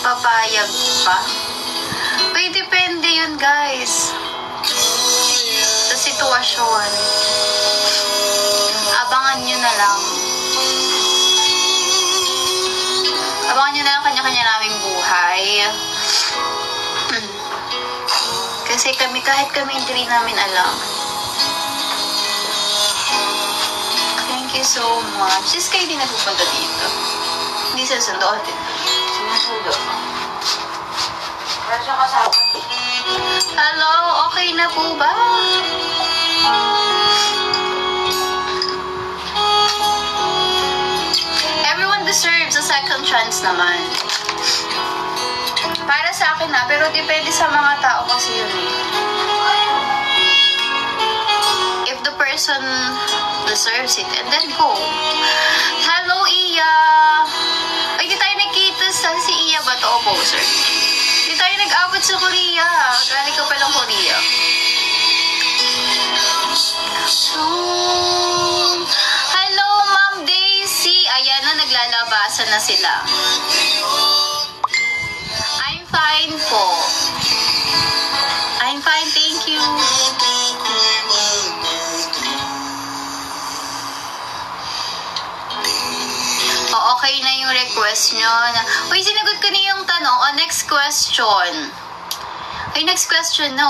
Papayag pa? Uy, depende yun, guys. Sa sitwasyon. Abangan nyo na lang. Abangan nyo na lang kanya-kanya naming buhay. Kasi kahit kami hindi rin namin alam. Thank you so much. Just kayo din nagpupunta dito. Hindi sa sundo. Sinusundo. Wala siya kasama. Hello, okay na po ba? Everyone deserves a second chance naman. Para sa akin na, pero depende sa mga tao kasi yun eh. If the person deserves it, and then go. Hello, Iya! Ay, di tayo nakita sa si Iya ba to? Opo, sir. Di tayo nag-abot sa Korea. Galing ka palang Korea. Hello, Ma'am Daisy. Ayan na, naglalabasan na sila. I'm fine po. I'm fine, thank you. O, okay na yung request nyo. Uy, sinagot ko na yung tanong. O, next question. Ay, next question na.